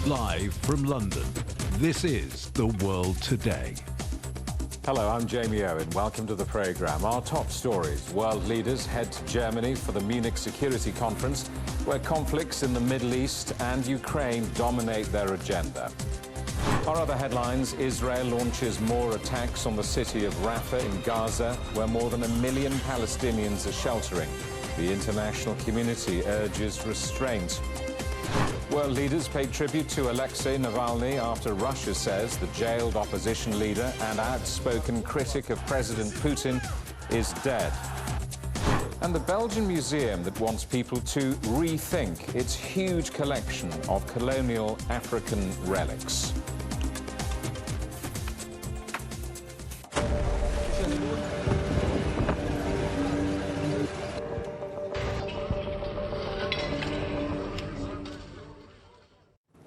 Live from London, this is The World Today. Hello, I'm Jamie Owen. Welcome to the programme. Our top stories. World leaders head to Germany for the Munich Security Conference, where conflicts in the Middle East and Ukraine dominate their agenda. Our other headlines: Israel launches more attacks on the city of Rafah in Gaza, where more than 1 million Palestinians are sheltering. The international community urges restraint. World leaders paid tribute to Alexei Navalny after Russia says the jailed opposition leader and outspoken critic of President Putin is dead. And the Belgian museum that wants people to rethink its huge collection of colonial African relics.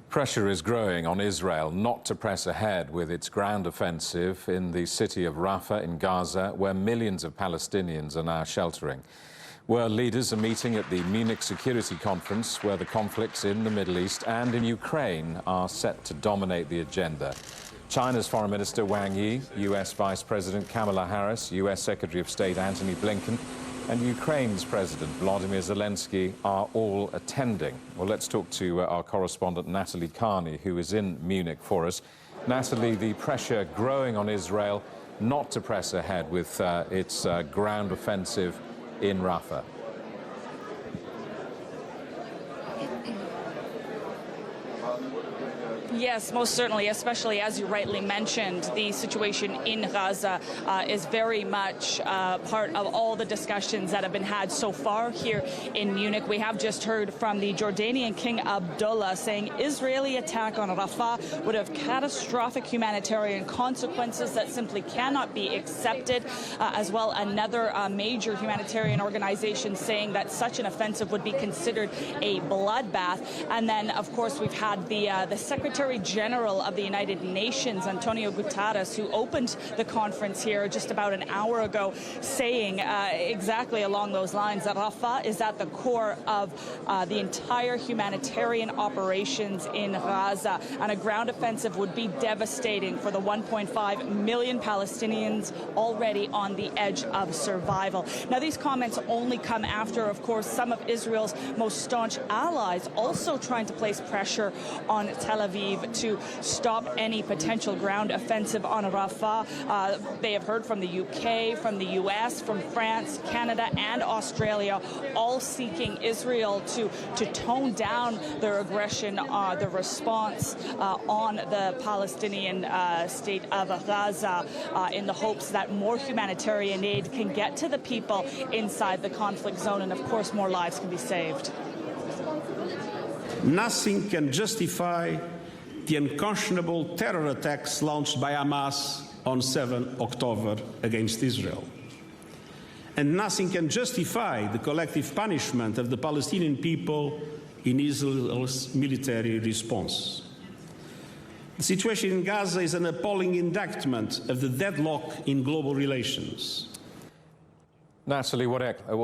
Pressure is growing on Israel not to press ahead with its ground offensive in the city of Rafah in Gaza, where millions of Palestinians are now sheltering. World leaders are meeting at the Munich Security Conference, where the conflicts in the Middle East and in Ukraine are set to dominate the agenda. China's Foreign Minister Wang Yi, US Vice President Kamala Harris, US Secretary of State Antony Blinken, and Ukraine's President Volodymyr Zelensky are all attending. Well, let's talk to our correspondent Natalie Carney, who is in Munich for us. Natalie, the pressure growing on Israel not to press ahead with its ground offensive in Rafah. Yes, most certainly, especially as you rightly mentioned, the situation in Gaza is very much part of all the discussions that have been had so far here in Munich. We have just heard from the Jordanian King Abdullah saying Israeli attack on Rafah would have catastrophic humanitarian consequences that simply cannot be accepted. As well, another major humanitarian organization saying that such an offensive would be considered a bloodbath. And then, of course, we've had the Secretary General of the United Nations, Antonio Guterres, who opened the conference here just about an hour ago, saying exactly along those lines that Rafah is at the core of the entire humanitarian operations in Gaza, and a ground offensive would be devastating for the 1.5 million Palestinians already on the edge of survival. Now, these comments only come after, of course, some of Israel's most staunch allies also trying to place pressure on Tel Aviv to stop any potential ground offensive on Rafah. They have heard from the UK, from the US, from France, Canada, and Australia, all seeking Israel to tone down their aggression, the response on the Palestinian state of Gaza, in the hopes that more humanitarian aid can get to the people inside the conflict zone, and of course more lives can be saved. Nothing can justify the unconscionable terror attacks launched by Hamas on 7 October against Israel. And nothing can justify the collective punishment of the Palestinian people in Israel's military response. The situation in Gaza is an appalling indictment of the deadlock in global relations. Natalie, what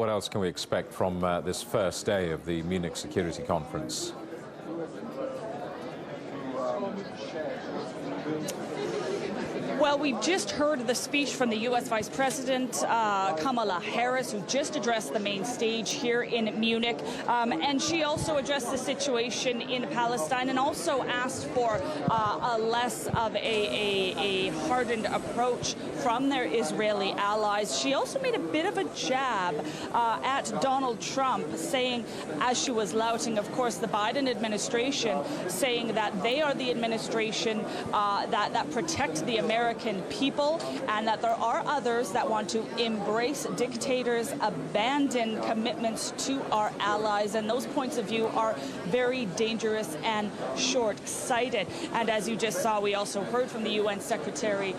else can we expect from this first day of the Munich Security Conference? Well, we've just heard the speech from the U.S. Vice President Kamala Harris, who just addressed the main stage here in Munich. And she also addressed the situation in Palestine and also asked for a less of a hardened approach from their Israeli allies. She also made a bit of a jab at Donald Trump, saying, as she was lauding, of course, the Biden administration, saying that they are the administration that protect the American people, and that there are others that want to embrace dictators, abandon commitments to our allies, and those points of view are very dangerous and short-sighted. And as you just saw, we also heard from the UN Secretary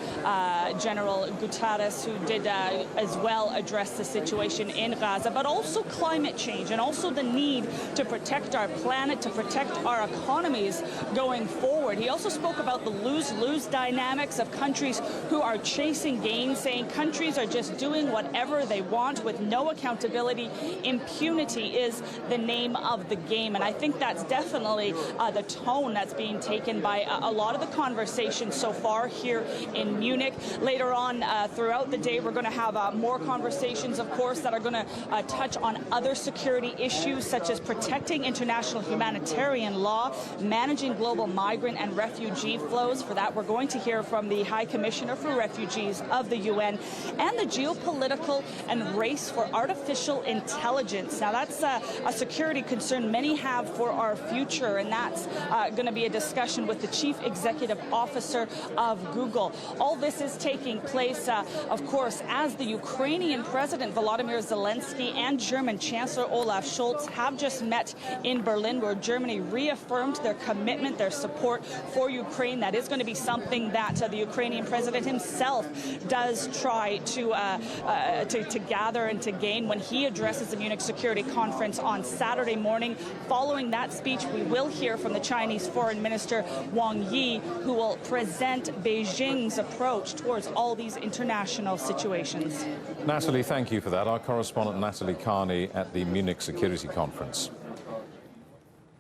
General Guterres, who did as well address the situation in Gaza, but also climate change and also the need to protect our planet, to protect our economies going forward. He also spoke about the lose-lose dynamics of countries who are chasing gains, saying countries are just doing whatever they want with no accountability. Impunity is the name of the game. And I think that's definitely the tone that's being taken by a lot of the conversations so far here in Munich. Later on throughout the day, we're going to have more conversations, of course, that are going to touch on other security issues such as protecting international humanitarian law, managing global migrant and refugee flows. For that, we're going to hear from the High Commissioner for Refugees of the UN, and the geopolitical and race for artificial intelligence. Now, that's a security concern many have for our future, and that's going to be a discussion with the Chief Executive Officer of Google. All this is taking place, of course, as the Ukrainian President Volodymyr Zelensky and German Chancellor Olaf Scholz have just met in Berlin, where Germany reaffirmed their commitment, their support for Ukraine. That is going to be something that the Ukrainian president himself does try to gather and to gain when he addresses the Munich Security Conference on Saturday morning. Following that speech, we will hear from the Chinese Foreign Minister Wang Yi, who will present Beijing's approach towards all these international situations. Natalie, thank you for that. Our correspondent Natalie Carney at the Munich Security Conference.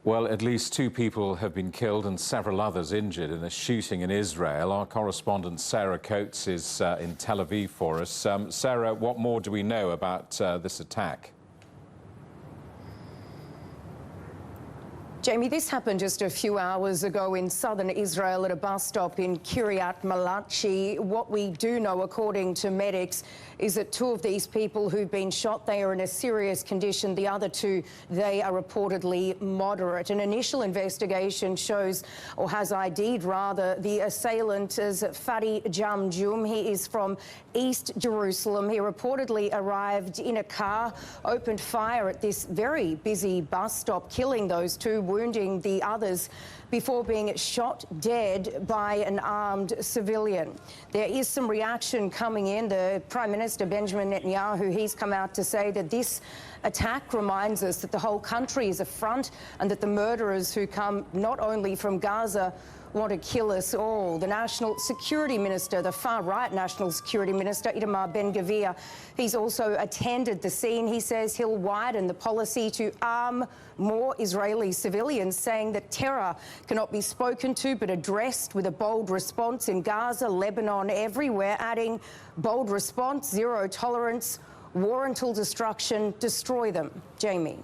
Well, at least 2 people have been killed and several others injured in a shooting in Israel. Our correspondent Sarah Coates is in Tel Aviv for us. Sarah, what more do we know about this attack? Jamie, this happened just a few hours ago in southern Israel at a bus stop in Kiryat Malachi. What we do know, according to medics, is that 2 of these people who've been shot, they are in a serious condition. The other 2, they are reportedly moderate. An initial investigation shows, or has ID'd rather, the assailant as Fadi Jamjum. He is from East Jerusalem. He reportedly arrived in a car, opened fire at this very busy bus stop, killing those 2, wounding the others, before being shot dead by an armed civilian. There is some reaction coming in. The Prime Minister, Benjamin Netanyahu, he's come out to say that this attack reminds us that the whole country is a front, and that the murderers who come not only from Gaza want to kill us all. The National Security Minister, the far-right National Security Minister, Itamar Ben-Gvir, he's also attended the scene. He says he'll widen the policy to arm more Israeli civilians, saying that terror cannot be spoken to but addressed with a bold response in Gaza, Lebanon, everywhere, adding bold response, zero tolerance, war until destruction, destroy them. Jamie.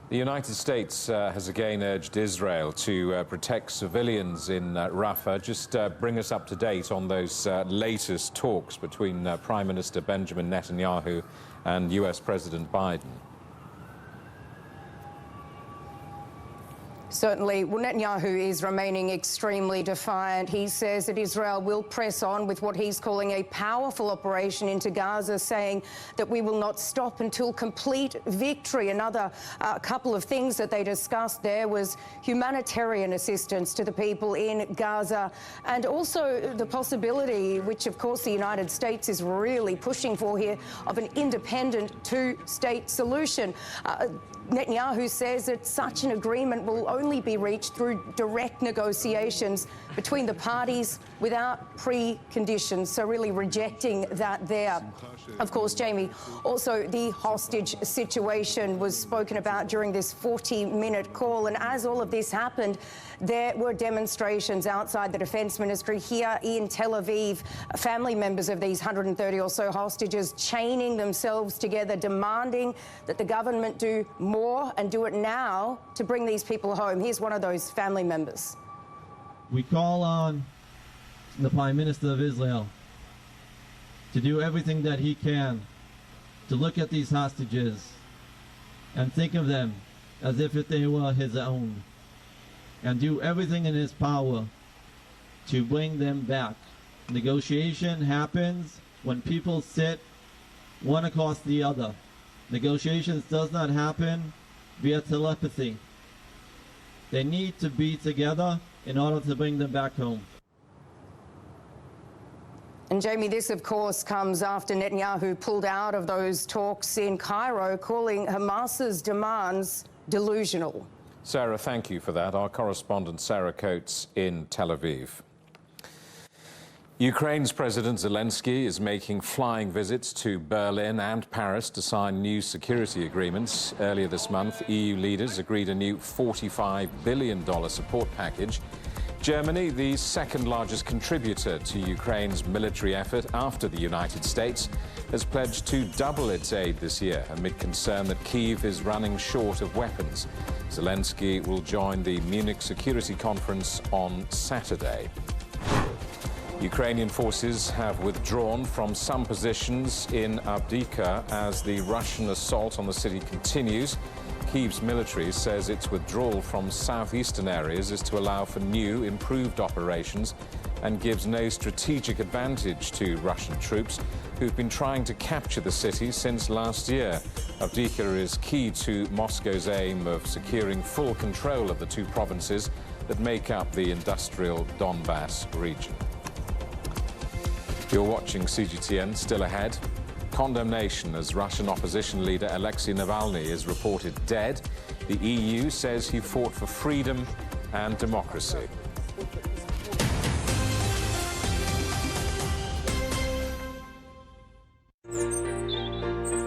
The United States has again urged Israel to protect civilians in Rafah. Just bring us up to date on those latest talks between Prime Minister Benjamin Netanyahu and US President Biden. Certainly. Well, Netanyahu is remaining extremely defiant. He says that Israel will press on with what he's calling a powerful operation into Gaza, saying that we will not stop until complete victory. Another couple of things that they discussed there was humanitarian assistance to the people in Gaza, and also the possibility, which of course the United States is really pushing for here, of an independent 2-state solution. Netanyahu says that such an agreement will only be reached through direct negotiations between the parties without preconditions, so really rejecting that there. Of course, Jamie, also the hostage situation was spoken about during this 40-minute call, and as all of this happened, there were demonstrations outside the Defence Ministry here in Tel Aviv, family members of these 130 or so hostages chaining themselves together, demanding that the government do more and do it now to bring these people home. Here's one of those family members. We call on the Prime Minister of Israel to do everything that he can to look at these hostages and think of them as if they were his own, and do everything in his power to bring them back. Negotiation happens when people sit one across the other. Negotiations does not happen via telepathy. They need to be together in order to bring them back home. And Jamie, this of course comes after Netanyahu pulled out of those talks in Cairo, calling Hamas's demands delusional. Sarah, thank you for that. Our correspondent Sarah Coates in Tel Aviv. Ukraine's President Zelensky is making flying visits to Berlin and Paris to sign new security agreements. Earlier this month, EU leaders agreed a new $45 billion support package. Germany, the second largest contributor to Ukraine's military effort after the United States, has pledged to double its aid this year amid concern that Kyiv is running short of weapons. Zelensky will join the Munich Security Conference on Saturday. Ukrainian forces have withdrawn from some positions in Avdiivka as the Russian assault on the city continues. Kyiv's military says its withdrawal from southeastern areas is to allow for new, improved operations and gives no strategic advantage to Russian troops who've been trying to capture the city since last year. Avdiivka is key to Moscow's aim of securing full control of the two provinces that make up the industrial Donbass region. You're watching CGTN. Still ahead, condemnation as Russian opposition leader Alexei Navalny is reported dead. The EU says he fought for freedom and democracy.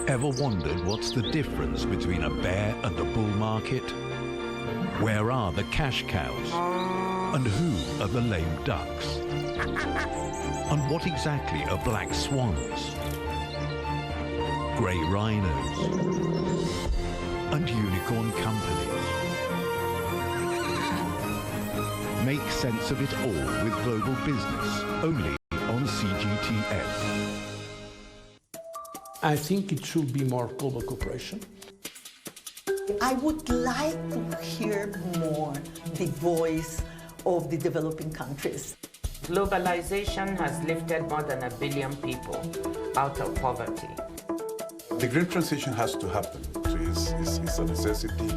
Ever wondered what's the difference between a bear and a bull market? Where are the cash cows? And who are the lame ducks? And what exactly are black swans, grey rhinos, and unicorn companies? Make sense of it all with Global Business, only on CGTN. I think it should be more global cooperation. I would like to hear more the voice of the developing countries. Globalization has lifted more than 1 billion people out of poverty. The green transition has to happen. It's a necessity.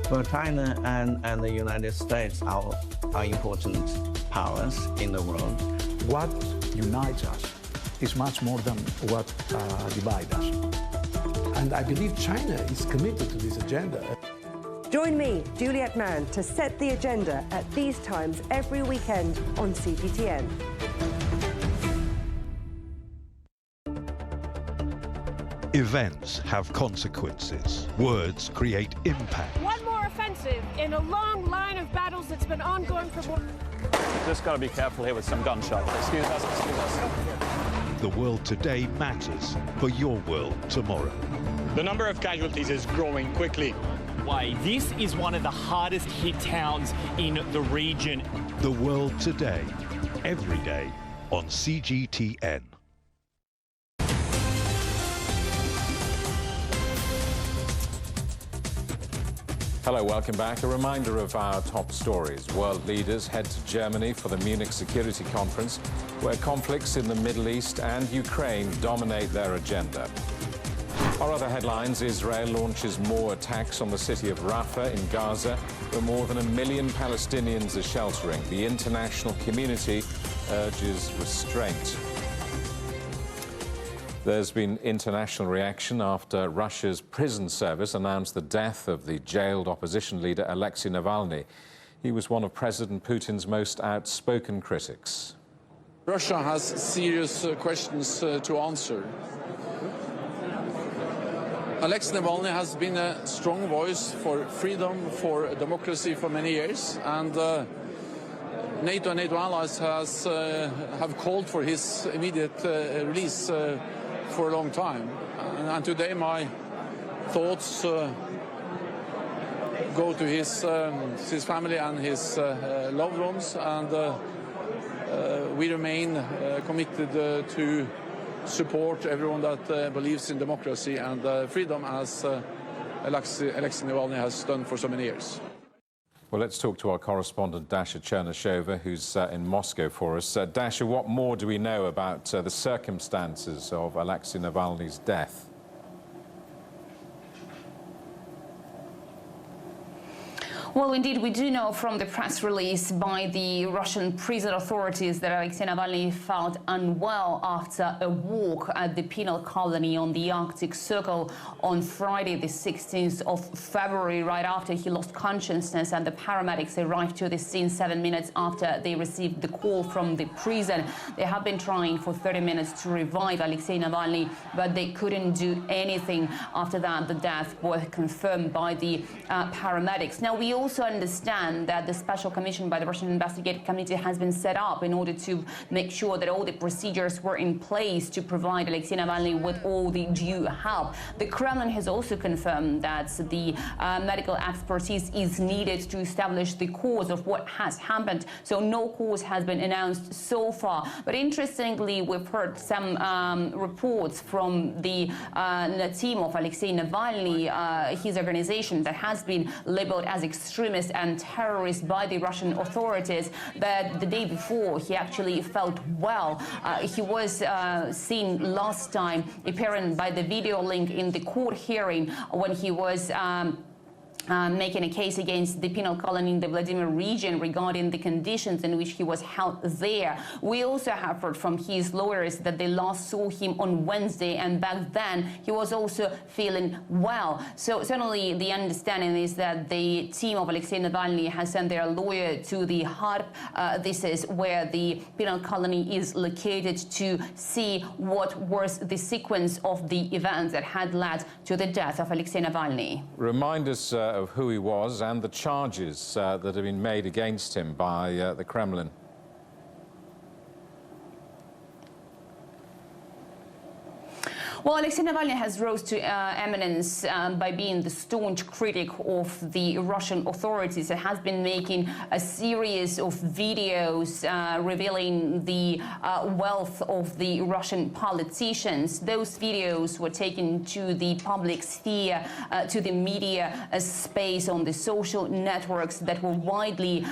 Well, China and the United States are important powers in the world. What unites us is much more than what divides us. And I believe China is committed to this agenda. Join me, Juliet Mann, to set the agenda at these times every weekend on CGTN. Events have consequences. Words create impact. One more offensive in a long line of battles that's been ongoing for more... Just got to be careful here with some gunshots. Excuse us. The world today matters for your world tomorrow. The number of casualties is growing quickly. This is one of the hardest hit towns in the region. The world today, every day on CGTN. Hello, welcome back. A reminder of our top stories. World leaders head to Germany for the Munich Security Conference, where conflicts in the Middle East and Ukraine dominate their agenda. Our other headlines: Israel launches more attacks on the city of Rafah in Gaza, where more than 1 million Palestinians are sheltering. The international community urges restraint. There's been international reaction after Russia's prison service announced the death of the jailed opposition leader Alexei Navalny. He was one of President Putin's most outspoken critics. Russia has serious questions to answer. Alexei Navalny has been a strong voice for freedom, for democracy for many years, and NATO and NATO allies have called for his immediate release for a long time. And today my thoughts go to his family and his loved ones, and we remain committed to support everyone that believes in democracy and freedom, as Alexei Navalny has done for so many years. Well, let's talk to our correspondent Dasha Chernyshova, who's in Moscow for us. Dasha, what more do we know about the circumstances of Alexei Navalny's death? Well, indeed, we do know from the press release by the Russian prison authorities that Alexei Navalny felt unwell after a walk at the penal colony on the Arctic Circle on Friday, the 16th of February, right after he lost consciousness, and the paramedics arrived to the scene 7 minutes after they received the call from the prison. They have been trying for 30 minutes to revive Alexei Navalny, but they couldn't do anything. After that, the death was confirmed by the paramedics. Now, we also understand that the special commission by the Russian Investigative Committee has been set up in order to make sure that all the procedures were in place to provide Alexei Navalny with all the due help. The Kremlin has also confirmed that the medical expertise is needed to establish the cause of what has happened. So no cause has been announced so far. But interestingly, we've heard some reports from the team of Alexei Navalny, his organization that has been labeled as extremist and terrorist by the Russian authorities, that the day before he actually felt well. He was seen last time appearing by the video link in the court hearing when he was making a case against the penal colony in the Vladimir region regarding the conditions in which he was held there. We also have heard from his lawyers that they last saw him on Wednesday, and back then he was also feeling well. So certainly the understanding is that the team of Alexei Navalny has sent their lawyer to the Harb. This is where the penal colony is located, to see what was the sequence of the events that had led to the death of Alexei Navalny. Remind us of who he was and the charges that have been made against him by the Kremlin. Well, Alexei Navalny has rose to eminence by being the staunch critic of the Russian authorities. It has been making a series of videos revealing the wealth of the Russian politicians. Those videos were taken to the public sphere, to the media space on the social networks that were widely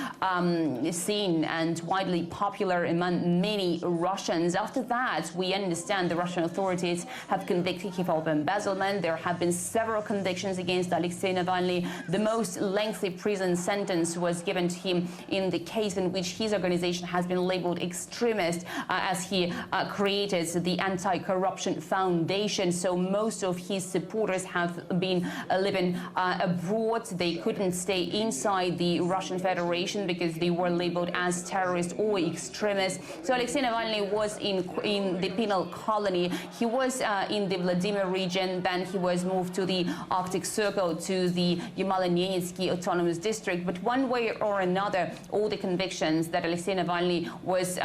seen and widely popular among many Russians. After that, we understand the Russian authorities have convicted him of embezzlement. There have been several convictions against Alexei Navalny. The most lengthy prison sentence was given to him in the case in which his organization has been labeled extremist, as he created the Anti-Corruption Foundation. So most of his supporters have been living abroad. They couldn't stay inside the Russian Federation because they were labeled as terrorists or extremists. So Alexei Navalny was in the penal colony. He was in the Vladimir region, then he was moved to the Arctic Circle, to the Yamal-Nenetsky Autonomous District. But one way or another, all the convictions that Alexei Navalny was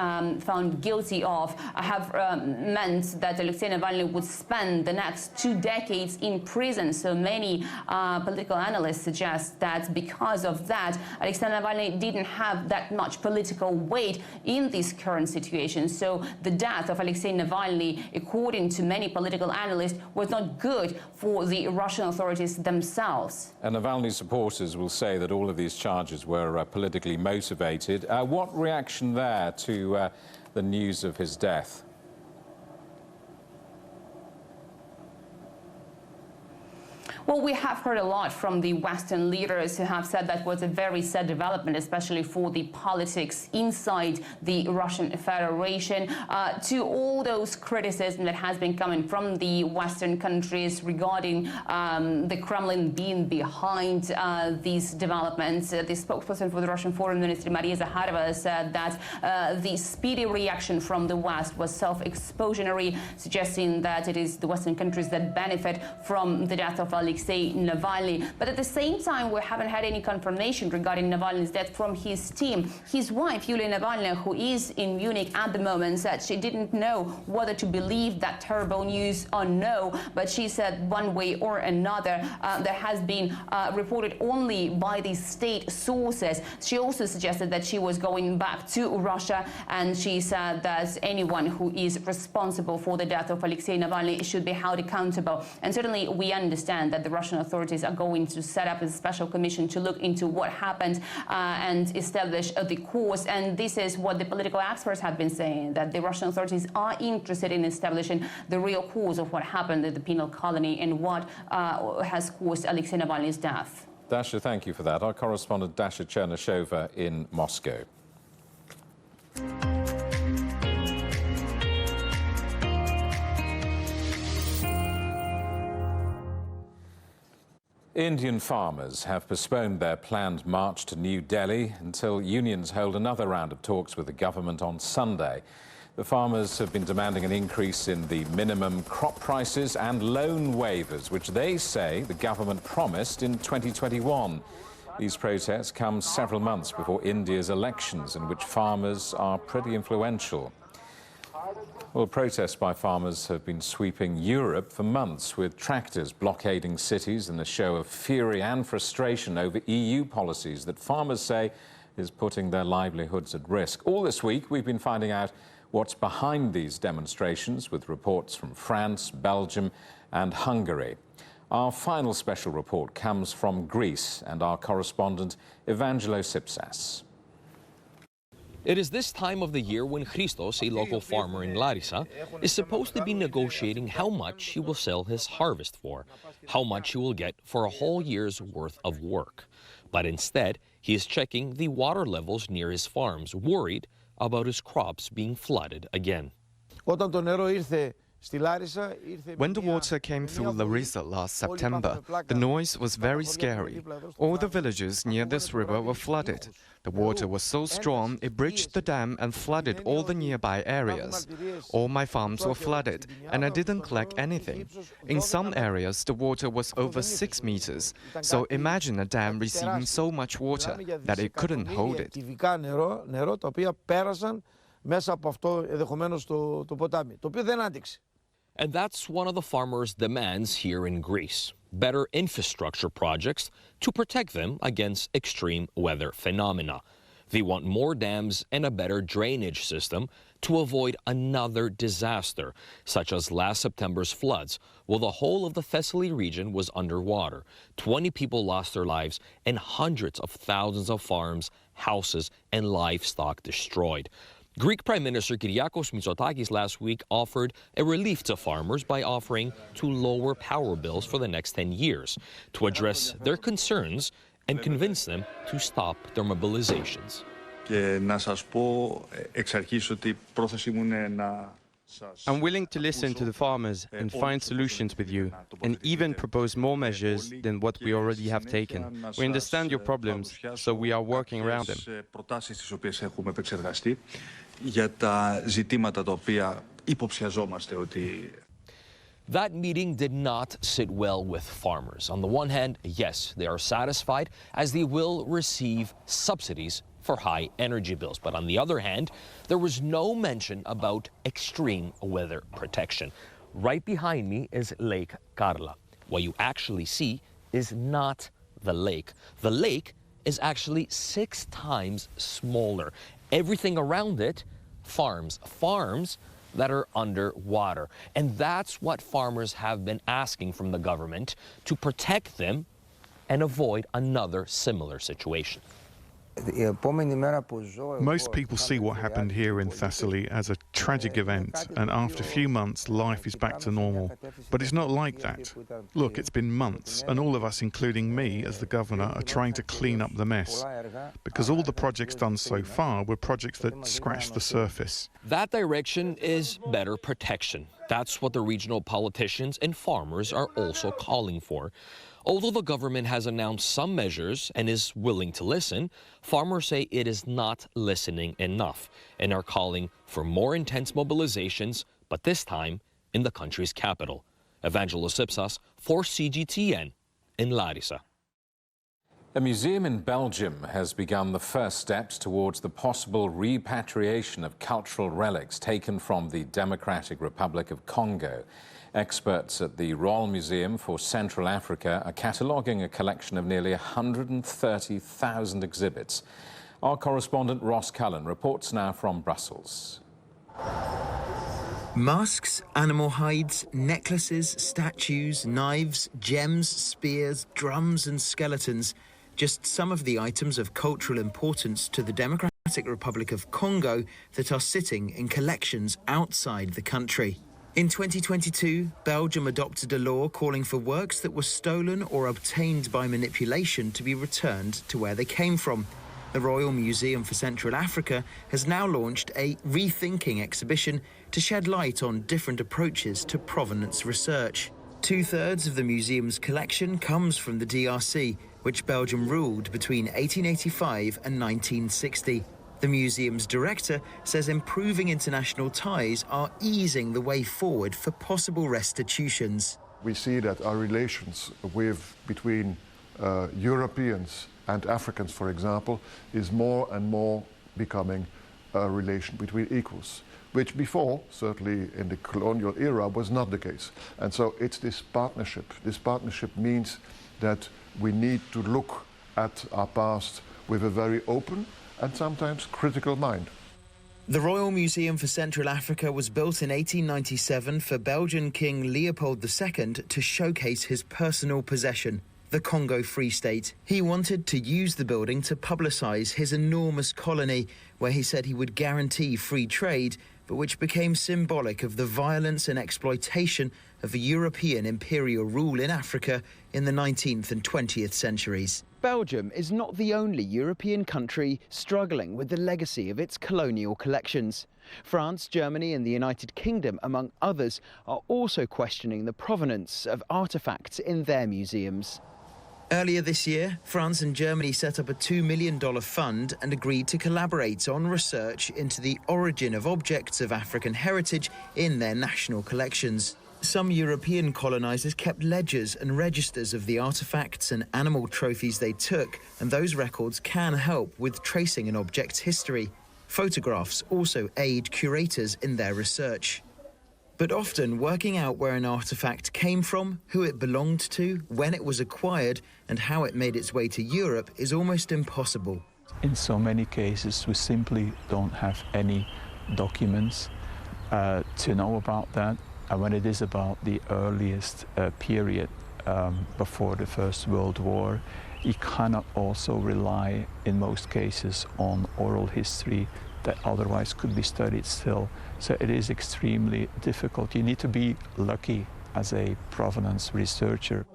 found guilty of have meant that Alexei Navalny would spend the next 2 decades in prison. So many political analysts suggest that because of that, Alexei Navalny didn't have that much political weight in this current situation. So the death of Alexei Navalny, according to many political analysts, was not good for the Russian authorities themselves. And Navalny's supporters will say that all of these charges were politically motivated. What reaction there to the news of his death? Well, we have heard a lot from the Western leaders who have said that was a very sad development, especially for the politics inside the Russian Federation. To all those criticism that has been coming from the Western countries regarding the Kremlin being behind these developments, the spokesperson for the Russian Foreign Ministry, Maria Zakharova, said that the speedy reaction from the West was self-expository, suggesting that it is the Western countries that benefit from the death of Alexei Navalny. But at the same time, we haven't had any confirmation regarding Navalny's death from his team. His wife, Yulia Navalny, who is in Munich at the moment, said she didn't know whether to believe that terrible news or no, but she said one way or another that has been reported only by the state sources. She also suggested that she was going back to Russia, and she said that anyone who is responsible for the death of Alexei Navalny should be held accountable. And certainly we understand that the Russian authorities are going to set up a special commission to look into what happened and establish the cause. And this is what the political experts have been saying, that the Russian authorities are interested in establishing the real cause of what happened at the penal colony and what has caused Alexei Navalny's death. Dasha, thank you for that. Our correspondent Dasha Chernyshova in Moscow. Indian farmers have postponed their planned march to New Delhi until unions hold another round of talks with the government on Sunday. The farmers have been demanding an increase in the minimum crop prices and loan waivers, which they say the government promised in 2021. These protests come several months before India's elections, in which farmers are pretty influential. Well, protests by farmers have been sweeping Europe for months, with tractors blockading cities in a show of fury and frustration over EU policies that farmers say is putting their livelihoods at risk. All this week, we've been finding out what's behind these demonstrations, with reports from France, Belgium and Hungary. Our final special report comes from Greece and our correspondent Evangelos Sipsas. It is this time of the year when Christos, a local farmer in Larissa, is supposed to be negotiating how much he will sell his harvest for, how much he will get for a whole year's worth of work. But instead, he is checking the water levels near his farms, worried about his crops being flooded again. When the water came through Larissa last September, the noise was very scary. All the villages near this river were flooded. The water was so strong it breached the dam and flooded all the nearby areas. All my farms were flooded, and I didn't collect anything. In some areas, the water was over 6 meters. So imagine a dam receiving so much water that it couldn't hold it. And that's one of the farmers' demands here in Greece: better infrastructure projects to protect them against extreme weather phenomena. They want more dams and a better drainage system to avoid another disaster, such as last September's floods, while the whole of the Thessaly region was underwater. 20 people lost their lives and hundreds of thousands of farms, houses, and livestock destroyed. Greek Prime Minister Kyriakos Mitsotakis last week offered a relief to farmers by offering to lower power bills for the next 10 years to address their concerns and convince them to stop their mobilizations. I'm willing to listen to the farmers and find solutions with you, and even propose more measures than what we already have taken. We understand your problems, so we are working around them. That meeting did not sit well with farmers. On the one hand, yes, they are satisfied as they will receive subsidies for high energy bills. But on the other hand, there was no mention about extreme weather protection. Right behind me is Lake Karla. What you actually see is not the lake. The lake is actually 6 times smaller. Everything around it, farms that are underwater. And that's what farmers have been asking from the government, to protect them and avoid another similar situation. Most people see what happened here in Thessaly as a tragic event, and after a few months, life is back to normal. But it's not like that. Look, it's been months, and all of us, including me as the governor, are trying to clean up the mess. Because all the projects done so far were projects that scratched the surface. That direction is better protection. That's what the regional politicians and farmers are also calling for. Although the government has announced some measures and is willing to listen, farmers say it is not listening enough and are calling for more intense mobilizations, but this time in the country's capital. Evangelos Sipsas for CGTN in Larissa. A museum in Belgium has begun the first steps towards the possible repatriation of cultural relics taken from the Democratic Republic of Congo. Experts at the Royal Museum for Central Africa are cataloguing a collection of nearly 130,000 exhibits. Our correspondent Ross Cullen reports now from Brussels. Masks, animal hides, necklaces, statues, knives, gems, spears, drums and skeletons. Just some of the items of cultural importance to the Democratic Republic of Congo that are sitting in collections outside the country. In 2022, Belgium adopted a law calling for works that were stolen or obtained by manipulation to be returned to where they came from. The Royal Museum for Central Africa has now launched a Rethinking exhibition to shed light on different approaches to provenance research. 2/3 of the museum's collection comes from the DRC, which Belgium ruled between 1885 and 1960. The museum's director says improving international ties are easing the way forward for possible restitutions. We see that our relations between Europeans and Africans, for example, is more and more becoming a relation between equals, which before, certainly in the colonial era, was not the case. And so it's this partnership. This partnership means that we need to look at our past with a very open and sometimes critical mind. The Royal Museum for Central Africa was built in 1897 for Belgian King Leopold II to showcase his personal possession, the Congo Free State. He wanted to use the building to publicise his enormous colony, where he said he would guarantee free trade, but which became symbolic of the violence and exploitation of European imperial rule in Africa in the 19th and 20th centuries. Belgium is not the only European country struggling with the legacy of its colonial collections. France, Germany and the United Kingdom, among others, are also questioning the provenance of artefacts in their museums. Earlier this year, France and Germany set up a $2 million fund and agreed to collaborate on research into the origin of objects of African heritage in their national collections. Some European colonisers kept ledgers and registers of the artefacts and animal trophies they took, and those records can help with tracing an object's history. Photographs also aid curators in their research. But often working out where an artefact came from, who it belonged to, when it was acquired, and how it made its way to Europe is almost impossible. In so many cases, we simply don't have any documents to know about that. And when it is about the earliest period before the First World War, you cannot also rely, in most cases, on oral history that otherwise could be studied still. So it is extremely difficult. You need to be lucky as a provenance researcher.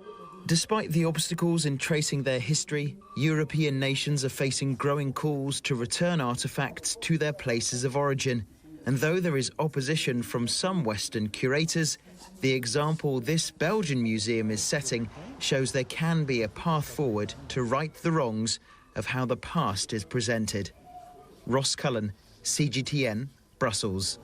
Despite the obstacles in tracing their history, European nations are facing growing calls to return artefacts to their places of origin. And though there is opposition from some Western curators, the example this Belgian museum is setting shows there can be a path forward to right the wrongs of how the past is presented. Ross Cullen, CGTN, Brussels.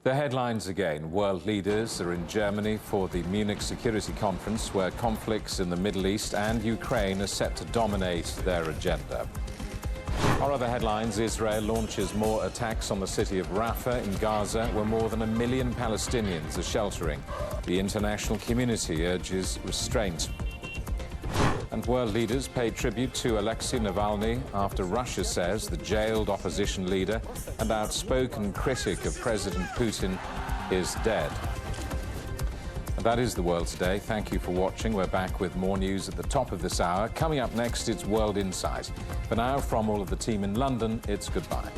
The headlines again. World leaders are in Germany for the Munich Security Conference, where conflicts in the Middle East and Ukraine are set to dominate their agenda. Our other headlines: Israel launches more attacks on the city of Rafah in Gaza, where more than 1 million Palestinians are sheltering. The international community urges restraint. And world leaders pay tribute to Alexei Navalny after Russia says the jailed opposition leader and outspoken critic of President Putin is dead. And that is the world today. Thank you for watching. We're back with more news at the top of this hour. Coming up next, it's World Insight. For now, from all of the team in London, it's goodbye.